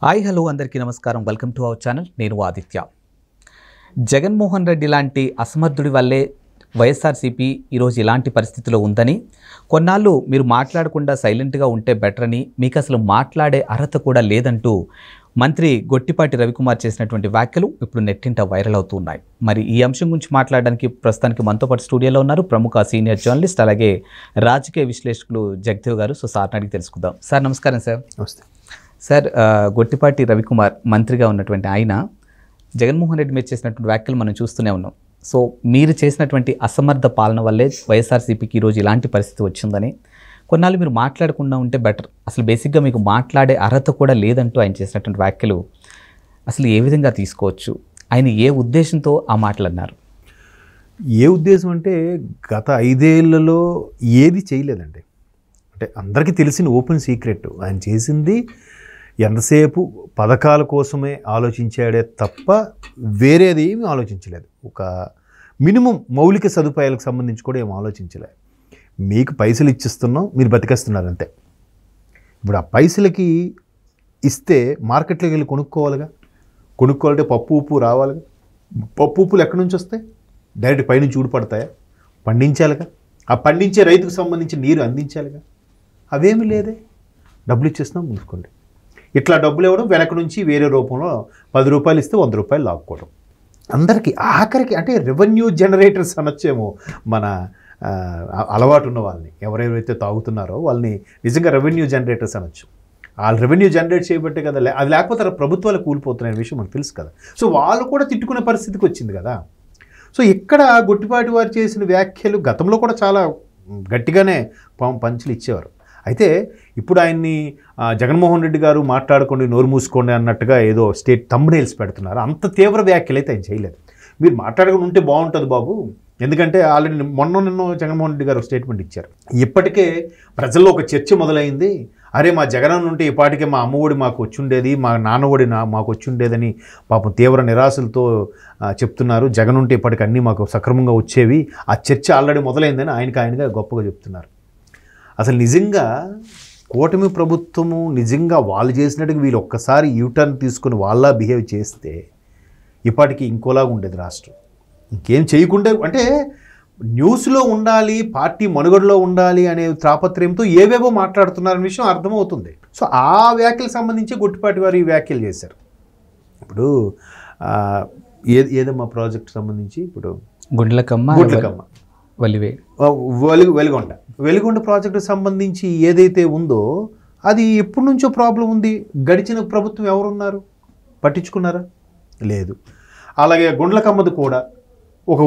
Hi hello అందరికీ నమస్కారం. Welcome to our channel. నేను ఆదిత్య. జగన్మోహన్ రెడ్డి లాంటి అసమర్థుడి వల్లే వైఎస్ఆర్సీపీ ఈరోజు ఇలాంటి పరిస్థితిలో ఉందని, కొన్నాళ్ళు మీరు మాట్లాడకుండా సైలెంట్గా ఉంటే బెటర్ అని, మీకు అసలు మాట్లాడే అర్హత కూడా లేదంటూ మంత్రి గొట్టిపాటి రవికుమార్ చేసినటువంటి వ్యాఖ్యలు ఇప్పుడు నెట్టింట వైరల్ అవుతున్నాయి. మరి ఈ అంశం గురించి మాట్లాడడానికి ప్రస్తుతానికి మనతో పాటు స్టూడియోలో ఉన్నారు ప్రముఖ సీనియర్ జర్నలిస్ట్, అలాగే రాజకీయ విశ్లేషకులు జగదేవ్ గారు. సో సార్ని అడిగి తెలుసుకుందాం. సార్ నమస్కారం. సార్ నమస్తే సార్. గొట్టిపాటి రవికుమార్ మంత్రిగా ఉన్నటువంటి ఆయన జగన్మోహన్ రెడ్డి మీద చేసినటువంటి వ్యాఖ్యలు మనం చూస్తూనే ఉన్నాం. సో మీరు చేసినటువంటి అసమర్థ పాలన వల్లే వైఎస్ఆర్సీపీకి ఈరోజు ఇలాంటి పరిస్థితి వచ్చిందని, కొన్నాళ్ళు మీరు మాట్లాడకుండా ఉంటే బెటర్, అసలు బేసిక్గా మీకు మాట్లాడే అర్హత కూడా లేదంటూ ఆయన చేసినటువంటి వ్యాఖ్యలు అసలు ఏ విధంగా తీసుకోవచ్చు? ఆయన ఏ ఉద్దేశంతో ఆ మాటలు అన్నారు? ఏ ఉద్దేశం అంటే గత 5 ఏళ్లలో ఏది చేయలేదండి. అంటే అందరికీ తెలిసిన ఓపెన్ సీక్రెట్. ఆయన చేసింది ఎంతసేపు పథకాల కోసమే ఆలోచించాడే తప్ప వేరేది ఏమీ ఆలోచించలేదు. ఒక మినిమం మౌలిక సదుపాయాలకు సంబంధించి కూడా ఏం ఆలోచించలేదు. మీకు పైసలు ఇచ్చిస్తున్నాం, మీరు బతికేస్తున్నారు అంతే. ఇప్పుడు ఆ పైసలకి ఇస్తే మార్కెట్లోకి వెళ్ళి కొనుక్కోవాలిగా. కొనుక్కోవాలంటే పప్పు ఉప్పు రావాలిగా. పప్పు ఉప్పులు ఎక్కడి నుంచి వస్తాయి? డైరెక్ట్ పైనుంచి ఊడిపడతాయా? పండించాలిగా. ఆ పండించే రైతుకు సంబంధించి నీరు అందించాలిగా. అవేమీ లేదే. డబ్బులు ఇచ్చేస్తున్నాం, ముందుకోండి. ఇట్లా డబ్బులు ఇవ్వడం, వెనక నుంచి వేరే రూపంలో 10 రూపాయలు ఇస్తే 100 రూపాయలు లాక్కోవడం. అందరికీ ఆఖరికి అంటే రెవెన్యూ జనరేటర్స్ అనొచ్చేమో మన అలవాటు ఉన్న వాళ్ళని, ఎవరెవరైతే తాగుతున్నారో వాళ్ళని నిజంగా రెవెన్యూ జనరేటర్స్ అనొచ్చు. వాళ్ళు రెవెన్యూ జనరేట్ చేయబట్టే కదా, అది లేకపోతే ప్రభుత్వాలు కూలిపోతున్నాయి విషయం మనకు తెలుసు కదా. సో వాళ్ళు కూడా తిట్టుకునే పరిస్థితికి వచ్చింది కదా. సో ఇక్కడ గొట్టిపాటి వారు చేసిన వ్యాఖ్యలు గతంలో కూడా చాలా గట్టిగానే పంచులు ఇచ్చేవారు. అయితే ఇప్పుడు ఆయన్ని జగన్మోహన్ రెడ్డి గారు మాట్లాడుకోండి, నోరు మూసుకోండి అన్నట్టుగా ఏదో స్టేట్ థంబ్నెయిల్స్ పెడుతున్నారు. అంత తీవ్ర వ్యాఖ్యలు అయితే ఆయన చేయలేదు. మీరు మాట్లాడుకుని ఉంటే బాగుంటుంది బాబు. ఎందుకంటే ఆల్రెడీ నిన్న జగన్మోహన్ రెడ్డి గారు స్టేట్మెంట్ ఇచ్చారు. ఇప్పటికే ప్రజల్లో ఒక చర్చ మొదలైంది. అరే మా జగన్ ఉంటే ఈ పాటికే మా అమ్మఒడి మాకు వచ్చుండేది, మా నాన్నఒడి మాకు వచ్చుండేదని పాపం తీవ్ర నిరాశలతో చెప్తున్నారు. జగన్ ఉంటే ఇప్పటికి అన్నీ మాకు సక్రమంగా వచ్చేవి. ఆ చర్చ ఆల్రెడీ మొదలైందని ఆయనగా గొప్పగా చెప్తున్నారు. అసలు నిజంగా కూటమి ప్రభుత్వము నిజంగా వాళ్ళు చేసినట్టుగా వీళ్ళు ఒక్కసారి యూటర్న్ తీసుకుని వాళ్ళ బిహేవ్ చేస్తే ఇప్పటికీ ఇంకోలాగా ఉండేది రాష్ట్రం. ఇంకేం చేయకుండా అంటే న్యూస్లో ఉండాలి, పార్టీ మనుగడలో ఉండాలి అనే తాపత్రయంతో ఏవేవో మాట్లాడుతున్నారనే విషయం అర్థమవుతుంది. సో ఆ వ్యాఖ్యలకు సంబంధించి గొట్టిపాటి వారు ఈ వ్యాఖ్యలు చేశారు. ఇప్పుడు ఏదమ్మా ప్రాజెక్ట్ సంబంధించి ఇప్పుడు గుండ్లకమ్మ వెలిగొండ ప్రాజెక్టుకు సంబంధించి ఏదైతే ఉందో అది ఎప్పటి నుంచో ప్రాబ్లం ఉంది. గడిచిన ప్రభుత్వం ఎవరున్నారు? పట్టించుకున్నారా? లేదు. అలాగే గుండ్లకమ్మది కూడా ఒక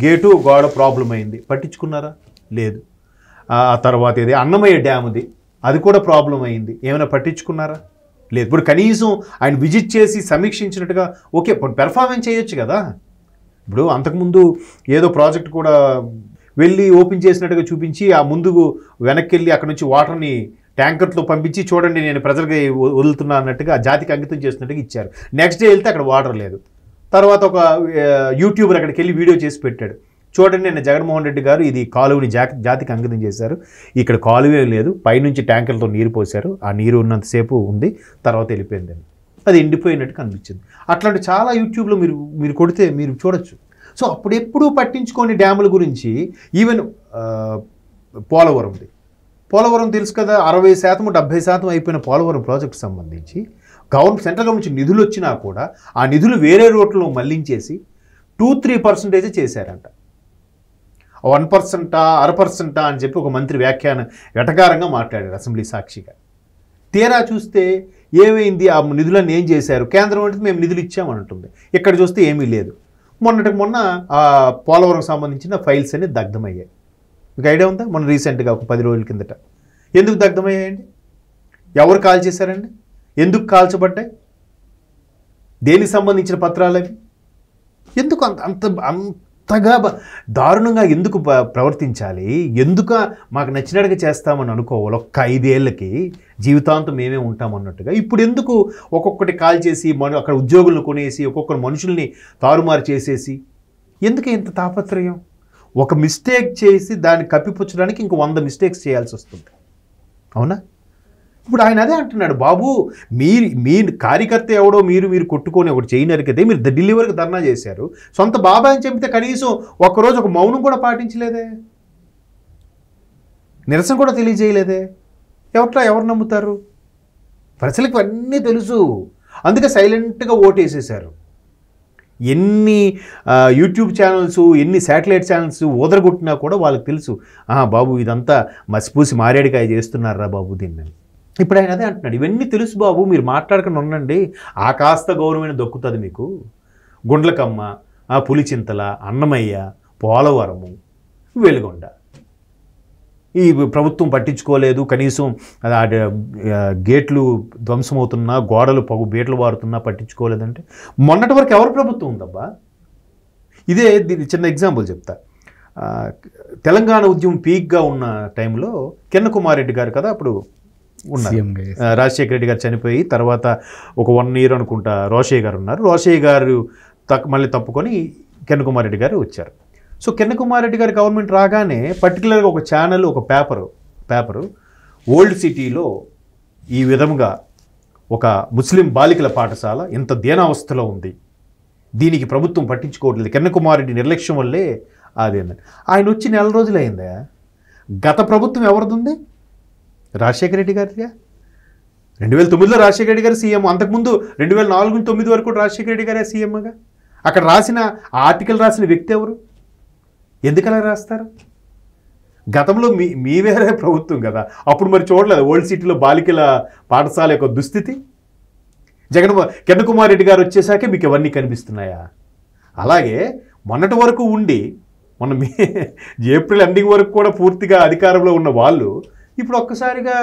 గేటు గోడ ప్రాబ్లం అయింది, పట్టించుకున్నారా? లేదు. ఆ తర్వాత ఏది అన్నమయ్య డ్యామ్ది, అది కూడా ప్రాబ్లం అయింది, ఏమైనా పట్టించుకున్నారా? లేదు. ఇప్పుడు కనీసం ఆయన విజిట్ చేసి సమీక్షించినట్టుగా ఓకే పెర్ఫార్మెన్స్ చేయొచ్చు కదా. ఇప్పుడు అంతకుముందు ఏదో ప్రాజెక్ట్ కూడా వెళ్ళి ఓపెన్ చేసినట్టుగా చూపించి ఆ ముందుకు వెనక్కి వెళ్ళి అక్కడ నుంచి వాటర్ని ట్యాంకర్తో పంపించి చూడండి నేను ప్రజలకి వదులుతున్నా అన్నట్టుగా జాతికి అంకితం చేసినట్టుగా ఇచ్చారు. నెక్స్ట్ డే వెళ్తే అక్కడ వాటర్ లేదు. తర్వాత ఒక యూట్యూబర్ అక్కడికి వెళ్ళి వీడియో చేసి పెట్టాడు, చూడండి నేను జగన్మోహన్ రెడ్డి గారు ఇది కాలువని జాతికి అంకితం చేశారు, ఇక్కడ కాలువే లేదు, పైనుంచి ట్యాంకర్లతో నీరు పోశారు, ఆ నీరు ఉన్నంతసేపు ఉంది, తర్వాత వెళ్ళిపోయిందని. అది ఎండిపోయినట్టు కనిపించింది. అట్లాంటి చాలా యూట్యూబ్లో మీరు కొడితే మీరు చూడొచ్చు. సో అప్పుడెప్పుడూ పట్టించుకోని డ్యాముల గురించి ఈవెన్ పోలవరం తెలుసు కదా, 60% 70% అయిపోయిన పోలవరం ప్రాజెక్టు సంబంధించి సెంట్రల్ గవర్నమెంట్ నుంచి నిధులు వచ్చినా కూడా ఆ నిధులు వేరే రోడ్లలో మళ్లించేసి 2-3% చేశారంట. 1%, 0.5% అని చెప్పి ఒక మంత్రి వ్యాఖ్యానం వెటకారంగా మాట్లాడారు అసెంబ్లీ సాక్షిగా. తీరా చూస్తే ఏమైంది? ఆ నిధులను ఏం చేశారు? కేంద్రం అంటే మేము నిధులు ఇచ్చామంటుంది, ఇక్కడ చూస్తే ఏమీ లేదు. మొన్న ఆ పోలవరం సంబంధించిన ఫైల్స్ అన్ని దగ్ధమయ్యాయి. మీకు ఐడియా ఉందా? మొన్న రీసెంట్గా ఒక 10 రోజుల కిందట ఎందుకు దగ్ధమయ్యాయండి? ఎవరు కాల్ చేశారండి? ఎందుకు కాల్చబడ్డాయి? దేనికి సంబంధించిన పత్రాలు అవి? ఎందుకు అంతగా దారుణంగా ఎందుకు ప్రవర్తించాలి? ఎందుకు మాకు నచ్చినట్టుగా చేస్తామని అనుకోవాలి? ఒక్క 5 ఏళ్ళకి జీవితాంతం మేమే ఉంటామన్నట్టుగా ఇప్పుడు ఎందుకు ఒక్కొక్కటి కాల్ చేసి అక్కడ ఉద్యోగులను కొనేసి ఒక్కొక్కరు మనుషుల్ని తారుమారు చేసేసి ఎందుకు ఇంత తాపత్రయం? ఒక మిస్టేక్ చేసి దాన్ని కప్పిపుచ్చడానికి ఇంకో 100 మిస్టేక్స్ చేయాల్సి వస్తుంది. అవునా? ఇప్పుడు ఆయన అదే అంటున్నాడు, బాబు మీ కార్యకర్త ఎవడో మీరు కొట్టుకొని ఒకటి చేయనరికైతే మీరు ఢిల్లీ వరకు ధర్నా చేశారు, సొంత బాబాయ్ చెబితే కనీసం ఒక్కరోజు ఒక మౌనం కూడా పాటించలేదే, నిరసన కూడా తెలియజేయలేదే. ఎవరు నమ్ముతారు? ప్రజలకు అన్నీ తెలుసు, అందుకే సైలెంట్గా ఓటేసేసారు. ఎన్ని యూట్యూబ్ ఛానల్స్, ఎన్ని శాటిలైట్ ఛానల్స్ ఓదరగొట్టినా కూడా వాళ్ళకి తెలుసు, బాబు ఇదంతా మసిపూసి మారేడికాయ చేస్తున్నారా బాబు దీన్ని. ఇప్పుడు ఆయన అదే అంటున్నాడు, ఇవన్నీ తెలుసు బాబు, మీరు మాట్లాడకుండా ఉండండి, ఆ కాస్త గౌరవమైన దొక్కుతుంది మీకు. గుండ్లకమ్మ, పులిచింతల, అన్నమయ్య, పోలవరము, వెలుగొండ ఈ ప్రభుత్వం పట్టించుకోలేదు, కనీసం గేట్లు ధ్వంసమవుతున్నా, గోడలు బేట్లు వారుతున్నా పట్టించుకోలేదంటే మొన్నటి వరకు ఎవరి ప్రభుత్వం ఉందబ్బా? ఇదే దీని చిన్న ఎగ్జాంపుల్ చెప్తా. తెలంగాణ ఉద్యమం పీక్గా ఉన్న టైంలో కిరణ్ కుమార్ రెడ్డి గారు కదా అప్పుడు ఉన్నారు, రాజశేఖర రెడ్డి గారు చనిపోయి తర్వాత ఒక 1 year అనుకుంటా రోషయ్య గారు ఉన్నారు. రోషయ్య గారు మళ్ళీ తప్పుకొని కిరణ్ కుమార్ రెడ్డి గారు వచ్చారు. సో కిరణ్ కుమార్ రెడ్డి గారి గవర్నమెంట్ రాగానే పర్టికులర్గా ఒక ఛానల్, ఒక పేపరు ఓల్డ్ సిటీలో ఈ విధంగా ఒక ముస్లిం బాలికల పాఠశాల ఇంత దీనావస్థలో ఉంది, దీనికి ప్రభుత్వం పట్టించుకోవట్లేదు, కిరణ్ కుమార్ రెడ్డి నిర్లక్ష్యం వల్లే అదేందని. ఆయన వచ్చి 4 రోజులు అయిందా? గత ప్రభుత్వం ఎవరిది ఉంది? రాజశేఖర రెడ్డి గారిగా. 2009లో రాజశేఖర రెడ్డి గారు సీఎం, అంతకుముందు 2004-9 వరకు కూడా రాజశేఖర రెడ్డి గారే సీఎంగా. అక్కడ రాసిన ఆర్టికల్ రాసిన వ్యక్తి ఎవరు? ఎందుకు అలా రాస్తారు? గతంలో మీ వేరే ప్రభుత్వం కదా, అప్పుడు మరి చూడలేదు ఓల్డ్ సిటీలో బాలికల పాఠశాల యొక్క దుస్థితి. కిరణ్ కుమార్ రెడ్డి గారు వచ్చేసాకే మీకు ఇవన్నీ కనిపిస్తున్నాయా? అలాగే మొన్నటి వరకు ఉండి మొన్న ఏప్రిల్ ఎండింగ్ వరకు కూడా పూర్తిగా అధికారంలో ఉన్న వాళ్ళు ఇప్పుడు ఒక్కసారిగా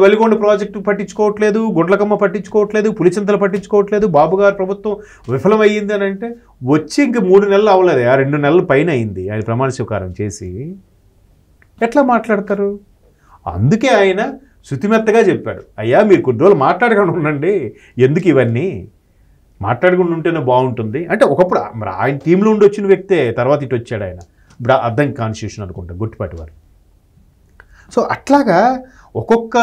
వెలుగొండ ప్రాజెక్టు పట్టించుకోవట్లేదు, గుండ్లకమ్మ పట్టించుకోవట్లేదు, పులిచింతలు పట్టించుకోవట్లేదు, బాబు గారు ప్రభుత్వం విఫలమయ్యింది అని అంటే వచ్చి ఇంక 3 నెలలు అవ్వలేదు, 2 నెలల పైన అయింది ఆయన ప్రమాణ స్వీకారం చేసి. ఎట్లా మాట్లాడతారు? అందుకే ఆయన శుతిమెత్తగా చెప్పాడు, అయ్యా మీరు కొన్ని రోజులు మాట్లాడకుండా ఉండండి, ఎందుకు ఇవన్నీ, మాట్లాడకుండా ఉంటేనే బాగుంటుంది అంటే. ఒకప్పుడు మరి ఆయన టీంలో ఉండి వచ్చిన వ్యక్తే తర్వాత ఇటు వచ్చాడు ఆయన, ఇప్పుడు అర్థం కాన్స్టిట్యూషన్ అనుకుంటా గుర్తుపట్టి వారు. సో అట్లాగా ఒక్కొక్క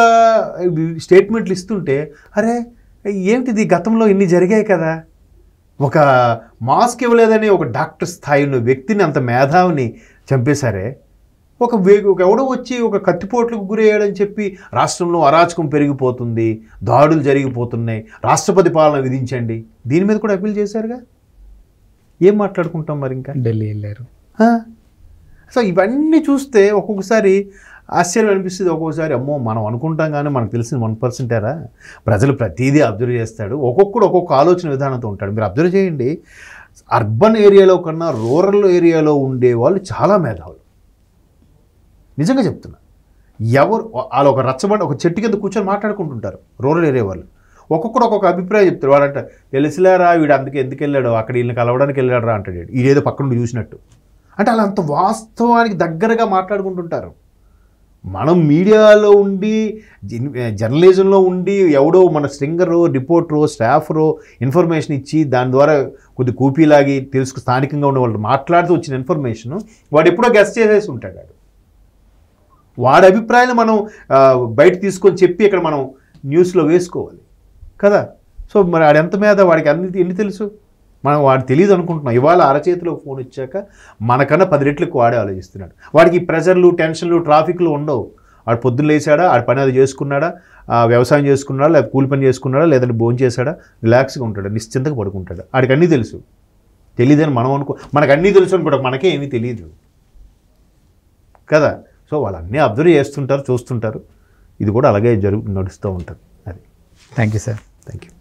స్టేట్మెంట్లు ఇస్తుంటే అరే ఏంటిది, గతంలో ఇన్ని జరిగాయి కదా, ఒక మాస్క్ ఇవ్వలేదని ఒక డాక్టర్ స్థాయి ఉన్న వ్యక్తిని, అంత మేధావిని చంపేశారే, ఎవడో వచ్చి ఒక కత్తిపోట్లకు గురయ్యాడని చెప్పి రాష్ట్రంలో అరాచకం పెరిగిపోతుంది, దాడులు జరిగిపోతున్నాయి, రాష్ట్రపతి పాలన విధించండి, దీని మీద కూడా అప్పీల్ చేశారుగా. ఏం మాట్లాడుకుంటాం మరి? ఇంకా ఢిల్లీ వెళ్ళారు. సో ఇవన్నీ చూస్తే ఒక్కొక్కసారి ఆశ్చర్యం అనిపిస్తుంది, ఒక్కొక్కసారి అమ్మో మనం అనుకుంటాం కానీ మనకు తెలిసిన 1%ఏరా, ప్రజలు ప్రతిదీ అబ్జర్వ్ చేస్తాడు, ఒక్కొక్కడు ఒక్కొక్క ఆలోచన విధానంతో ఉంటాడు. మీరు అబ్జర్వ్ చేయండి, అర్బన్ ఏరియాలో కన్నా రూరల్ ఏరియాలో ఉండే వాళ్ళు చాలా మేధావులు, నిజంగా చెప్తున్నా. వాళ్ళు ఒక రచ్చబండ ఒక చెట్టు కింద కూర్చొని మాట్లాడుకుంటుంటారు రూరల్ ఏరియా వాళ్ళు, ఒక్కొక్కడు ఒక్కొక్క అభిప్రాయం చెప్తారు. వాడంట తెలిసిలేరా వీడు అందుకే ఎందుకు వెళ్ళాడు, అక్కడ వీళ్ళని కలవడానికి వెళ్ళాడు రా అంటాడు, ఈడేదో పక్కన నుండి చూసినట్టు. అంటే అలా అంత వాస్తవానికి దగ్గరగా మాట్లాడుకుంటుంటారు. మనం మీడియాలో ఉండి జర్నలిజంలో ఉండి ఎవడో మన స్ట్రింగరో, రిపోర్టరో, స్టాఫరో ఇన్ఫర్మేషన్ ఇచ్చి దాని ద్వారా కొద్ది కూపీలాగి స్థానికంగా ఉన్న వాళ్ళు మాట్లాడుతూ వచ్చిన ఇన్ఫర్మేషన్ వాడు ఎప్పుడో గెస్ చేసేసి ఉంటాడు. వాడి అభిప్రాయాలు మనం బయట తీసుకొని చెప్పి ఇక్కడ మనం న్యూస్లో వేసుకోవాలి కదా. సో మరి వాడు ఎంత మీద వాడికి ఎన్ని తెలుసు, మనం వాడు తెలియదు అనుకుంటున్నాం. ఇవాళ అరచేతిలో ఫోన్ ఇచ్చాక మనకన్నా 10 రెట్లు వాడే ఆలోచిస్తున్నాడు. వాడికి ప్రెషర్లు, టెన్షన్లు, ట్రాఫిక్లు ఉండవు. వాడు పొద్దున్న లేచాడా, ఆడి పని అది చేసుకున్నాడా, వ్యవసాయం చేసుకున్నాడా, లేదా కూలి పని చేసుకున్నాడా, లేదంటే భోజనం చేశాడా, రిలాక్స్గా ఉంటాడు, నిశ్చింతగా పడుకుంటాడు. వాడికి అన్నీ తెలుసు. తెలియదని మనం మనకు అన్నీ తెలుసు అనుకోవడం, మనకే ఏమీ తెలియదు కదా. సో వాళ్ళు అన్నీ అబ్జర్వ్ చేస్తుంటారు, చూస్తుంటారు. ఇది కూడా అలాగే నడుస్తూ ఉంటుంది. అది. Thank you sir. Thank you.